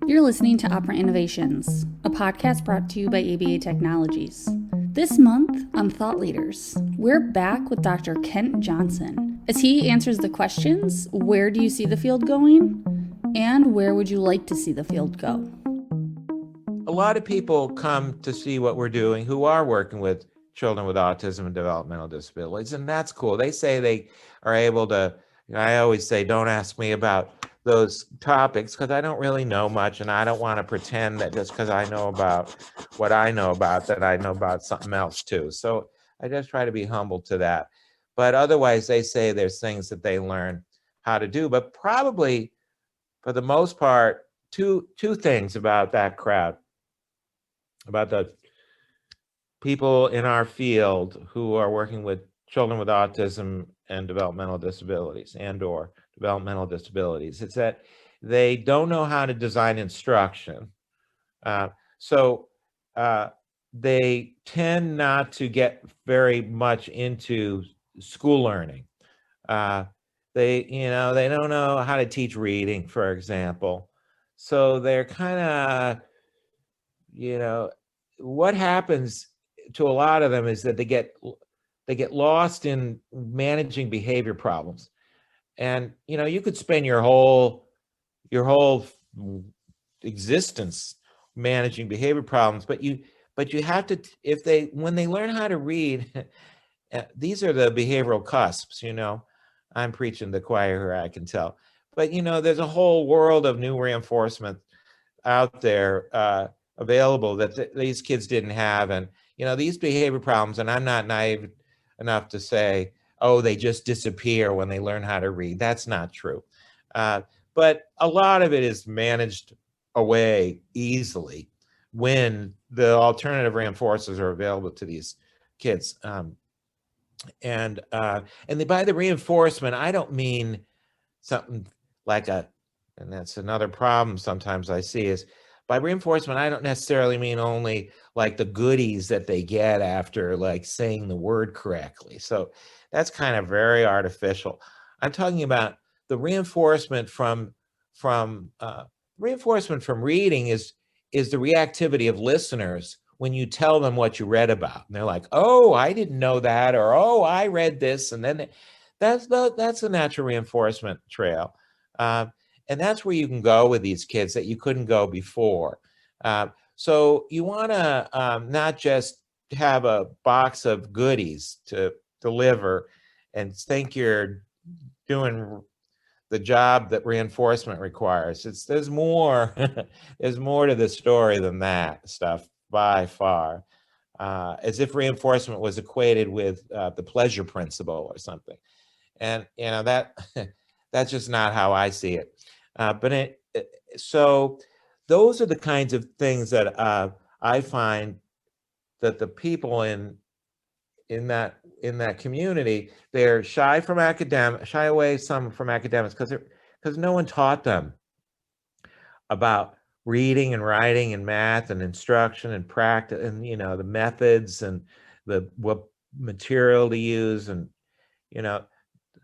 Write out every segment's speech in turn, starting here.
You're listening to Opera Innovations, a podcast brought to you by ABA Technologies. This month on Thought Leaders, we're back with Dr. Kent Johnson as he answers the questions, where do you see the field going? And where would you like to see the field go? A lot of people come to see what we're doing who are working with children with autism and developmental disabilities, and that's cool. They say they are able to, I always say, don't ask me about those topics because I don't really know much, and I don't want to pretend that just because I know about what I know about, that I know about something else too. So I just try to be humble to that. But otherwise, they say there's things that they learn how to do, but probably for the most part, two things about that crowd, about the people in our field who are working with children with autism and developmental disabilities or developmental disabilities. It's that they don't know how to design instruction. So they tend not to get very much into school learning. They don't know how to teach reading, for example. So they're kind of, what happens to a lot of them is that they get lost in managing behavior problems. And you could spend your whole existence managing behavior problems, but you have to, when they learn how to read, these are the behavioral cusps. I'm preaching the choir here, I can tell, but there's a whole world of new reinforcement out there available that these kids didn't have. And these behavior problems, and I'm not naive enough to say, oh, they just disappear when they learn how to read. That's not true. But a lot of it is managed away easily when the alternative reinforcers are available to these kids. And by the reinforcement, I don't mean something like and that's another problem sometimes I see, is by reinforcement, I don't necessarily mean only like the goodies that they get after like saying the word correctly. So that's kind of very artificial. I'm talking about the reinforcement from reading is the reactivity of listeners when you tell them what you read about. And they're like, oh, I didn't know that, or oh, I read this. And then that's the natural reinforcement trail. And that's where you can go with these kids that you couldn't go before. So you want to not just have a box of goodies to deliver and think you're doing the job that reinforcement requires. There's more there's more to the story than that stuff by far. As if reinforcement was equated with the pleasure principle or something. And that that's just not how I see it. So those are the kinds of things that I find that the people in that community, they're shy away some from academics because no one taught them about reading and writing and math and instruction and practice and the methods and what material to use, and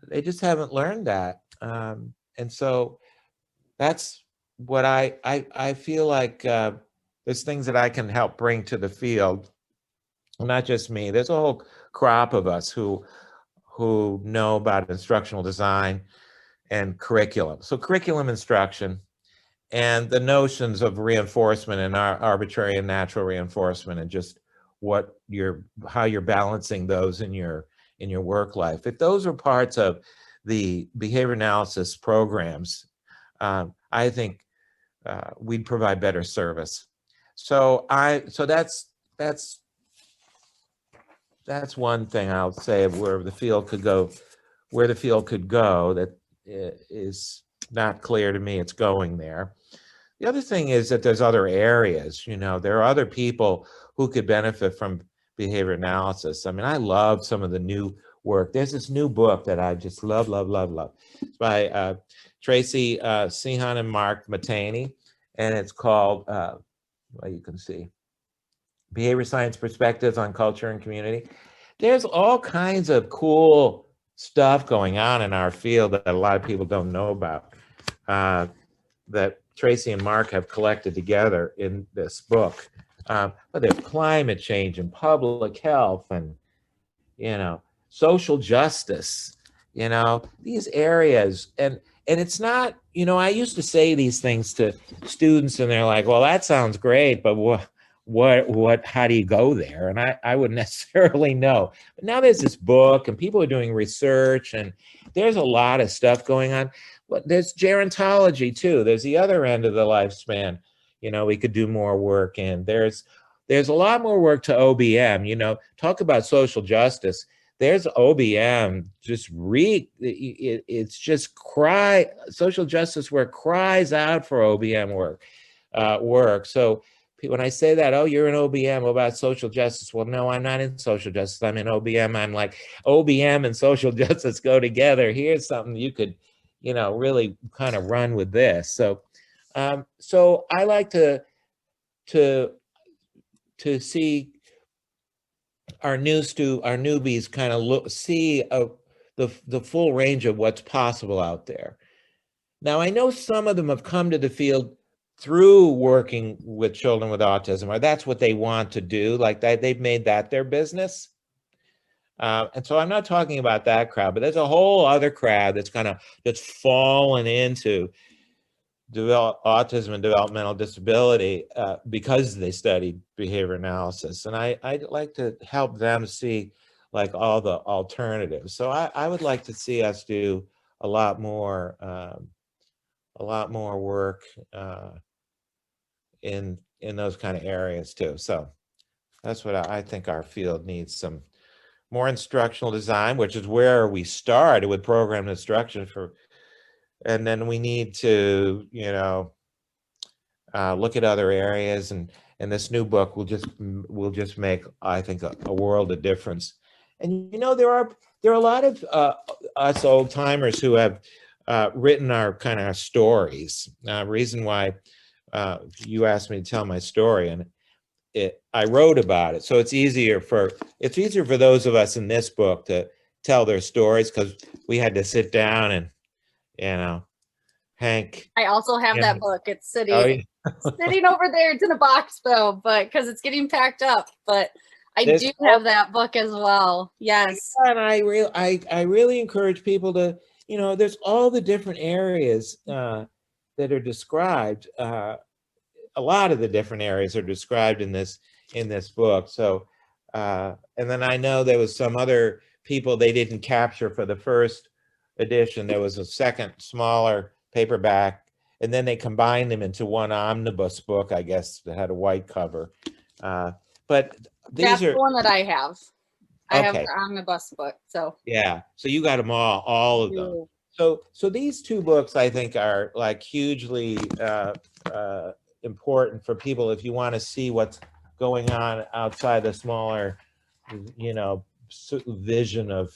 they just haven't learned that. And so that's what I feel like there's things that I can help bring to the field. Not just me. There's a whole crop of us who know about instructional design and curriculum. So curriculum instruction and the notions of reinforcement and arbitrary and natural reinforcement, and just how you're balancing those in your work life. If those are parts of the behavior analysis programs, I think we'd provide better service. So that's one thing I'll say of where the field could go that is not clear to me it's going there. The other thing is that there's other areas. There are other people who could benefit from behavior analysis. I mean, I love some of the new work. There's this new book that I just love. It's by Tracy Sehan and Mark Mataney, and it's called, you can see, Behavior Science Perspectives on Culture and Community. There's all kinds of cool stuff going on in our field that a lot of people don't know about, that Tracy and Mark have collected together in this book. But there's climate change and public health and, social justice, these areas. And it's not, I used to say these things to students and they're like, well, that sounds great, but how do you go there? And I wouldn't necessarily know. But now there's this book and people are doing research and there's a lot of stuff going on. But there's gerontology too. There's the other end of the lifespan. We could do more work in. There's a lot more work to OBM. Talk about social justice. There's OBM. It's just social justice work cries out for OBM work. So when I say that, oh, you're in OBM, what about social justice? Well, no, I'm not in social justice. I'm in OBM. I'm like, OBM and social justice go together. Here's something you could, really kind of run with this. So I like to see our newbies kind of see the full range of what's possible out there. Now, I know some of them have come to the field through working with children with autism, or that's what they want to do, like that they've made that their business. And so I'm not talking about that crowd, but there's a whole other crowd that's fallen into autism and developmental disability because they studied behavior analysis. And I'd like to help them see like all the alternatives. So I would like to see us do a lot more work in those kind of areas too. So that's what I think our field needs, some more instructional design, which is where we started with program instruction and then we need to, look at other areas, and this new book will just make, I think, a world of difference. And there are a lot of us old timers who have written our kind of stories. Reason why you asked me to tell my story, and I wrote about it, so it's easier for those of us in this book to tell their stories, because we had to sit down and Hank. I also have that book. It's sitting sitting over there. It's in a box though, but because it's getting packed up. But I do have that book as well. Yes. And I really encourage people to, there's all the different areas that are described. A lot of the different areas are described in this book. So, and then I know there was some other people they didn't capture for the first edition. There was a second, smaller paperback, and then they combined them into one omnibus book, I guess, that had a white cover. But that's the one that I have. I have the omnibus book. So yeah, so you got them all of them. So these two books, I think, are like hugely important for people if you want to see what's going on outside the smaller, vision of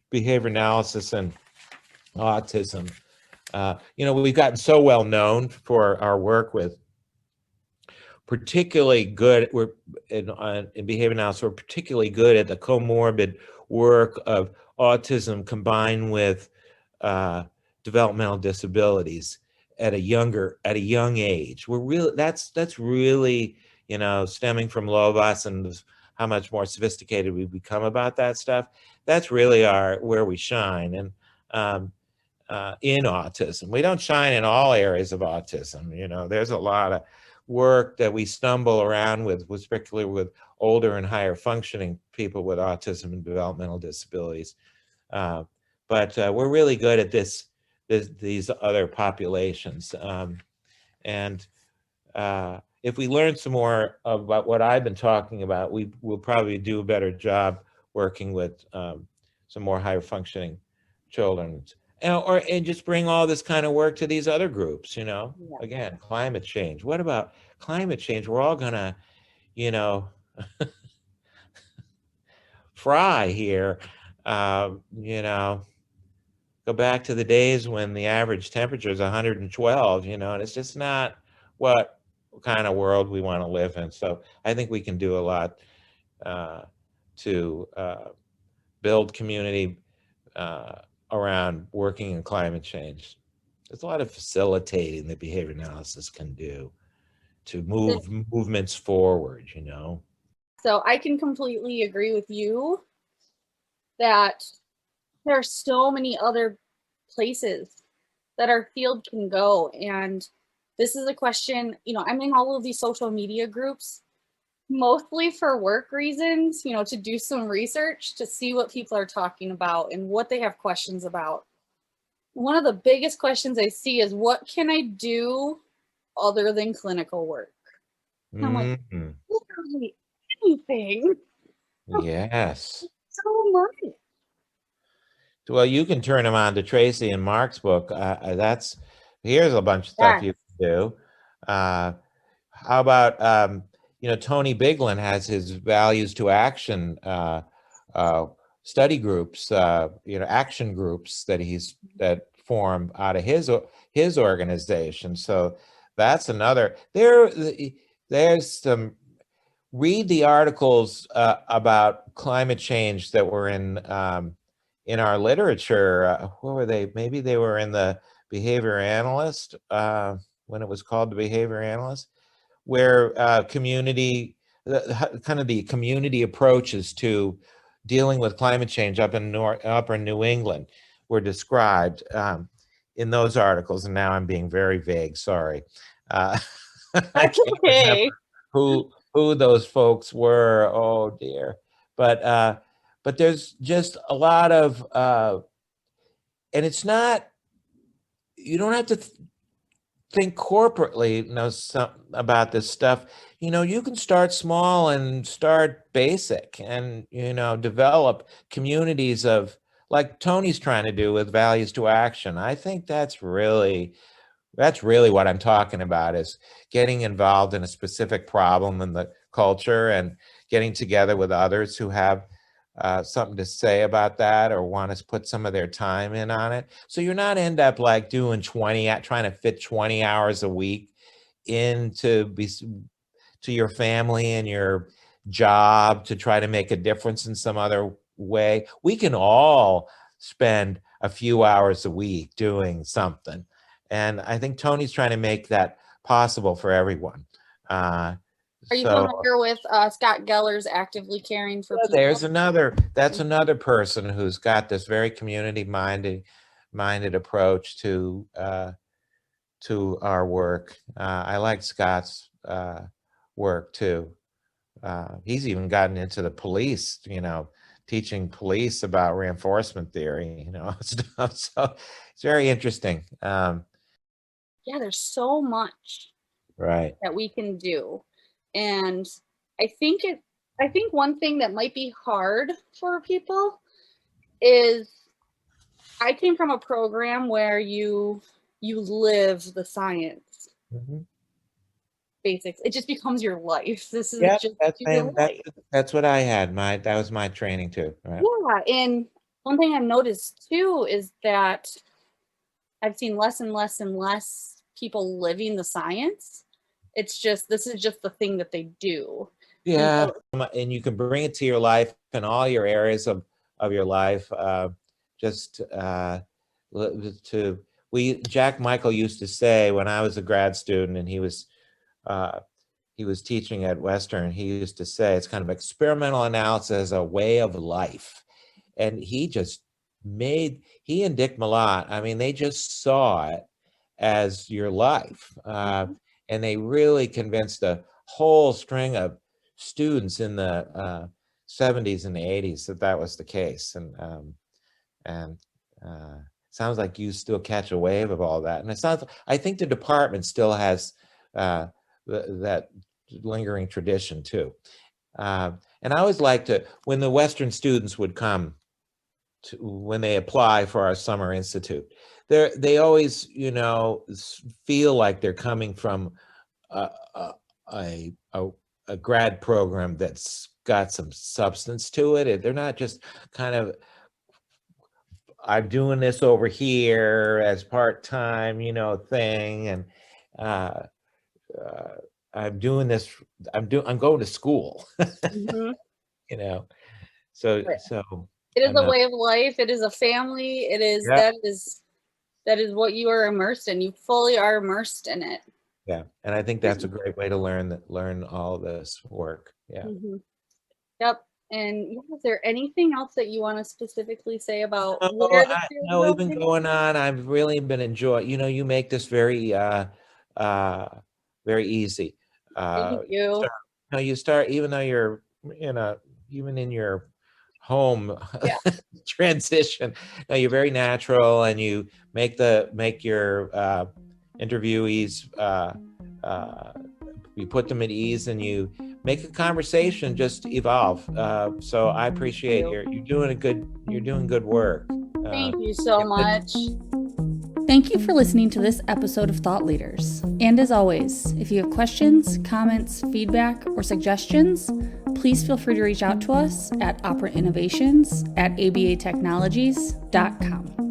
behavior analysis and autism. We've gotten so well known for our work with in behavior analysis. We're particularly good at the comorbid work of autism combined with developmental disabilities at a young age. That's really, stemming from Lovas and how much more sophisticated we've become about that stuff. That's really where we shine. And in autism, we don't shine in all areas of autism. There's a lot of work that we stumble around with particularly with older and higher functioning people with autism and developmental disabilities. But we're really good at these other populations. And if we learn some more about what I've been talking about, we will probably do a better job working with some more higher functioning children. And just bring all this kind of work to these other groups, Yeah. Again, climate change. What about climate change? We're all gonna, fry here. Go back to the days when the average temperature is 112, and it's just not what kind of world we want to live in. So I think we can do a lot to build community around working in climate change. There's a lot of facilitating that behavior analysis can do to move movements forward, you know. So I can completely agree with you that there are so many other places that our field can go. And this is a question, I'm in all of these social media groups, mostly for work reasons, to do some research to see what people are talking about and what they have questions about. One of the biggest questions I see is, what can I do other than clinical work? And I'm like, Mm-hmm. literally anything. Yes. So much. Well, you can turn them on to Tracy and Mark's book. Here's a bunch of stuff Yes. you can do. How about Tony Biglin has his values to action uh, study groups, action groups that form out of his organization. So that's another. There's some. Read the articles about climate change that were in our literature. What were they? Maybe they were in the Behavior Analyst when it was called the Behavior Analyst, where kind of the community approaches to dealing with climate change up in upper New England were described in those articles. And now I'm being very vague. Sorry, I That's can't remember okay. who those folks were. Oh dear, but there's just a lot of and it's not. You don't have to think corporately about this stuff. You can start small and start basic and develop communities of, like Tony's trying to do with values to action. I think that's really what I'm talking about, is getting involved in a specific problem in the culture and getting together with others who have something to say about that or want to put some of their time in on it. So you're not end up like doing trying to fit 20 hours a week to your family and your job to try to make a difference in some other way. We can all spend a few hours a week doing something. And I think Tony's trying to make that possible for everyone. Uh, Are you so familiar with Scott Geller's Actively Caring for People? that's another person who's got this very community minded approach to our work. I like Scott's work too. He's even gotten into the police, teaching police about reinforcement theory, stuff. So it's very interesting. Yeah, there's so much Right. that we can do. And I think it I think one thing that might be hard for people is, I came from a program where you live the science Mhm. basics. It just becomes your life. This is Yeah, just that's your been life. that's what I had. That was my training too. Right. Yeah, and one thing I've noticed too is that I've seen less and less and less people living the science. It's just, this is just the thing that they do. And Yeah, so and you can bring it to your life and all your areas of your life. Just to we Jack Michael used to say when I was a grad student and uh, he was teaching at Western. He used to say it's kind of experimental analysis as a way of life, and he and Dick Malott, I mean, they just saw it as your life. And they really convinced a whole string of students in the 70s and the 80s that was the case. And sounds like you still catch a wave of all that. And I think the department still has uh, that lingering tradition too. And I always like to, when the Western students would come when they apply for our summer institute, they always feel like they're coming from a a, a, a grad program that's got some substance to it. They're not just kind of, I'm doing this over here as part-time thing, and uh, uh, I'm doing this, I'm going to school. mhm. you know so It is I'm a not. way of life. It is a family. It is, Yeah. that is That is what you are immersed in. You fully are immersed in it. Yeah, and I think that's a great way to learn all this work. Yeah. Mm-hmm. Yep. And is there anything else that you want to specifically say about where the field is We've been going? going on. I've really been enjoying. You make this very very easy. Thank you. You start even though you're even in your home Yeah. transition. No, you're very natural, and you make your interviewees. You put them at ease, and you make a conversation just evolve. So I appreciate you're doing good work. Thank you so much. Thank you for listening to this episode of Thought Leaders. And as always, if you have questions, comments, feedback, or suggestions, please feel free to reach out to us at operainnovations@abatechnologies.com.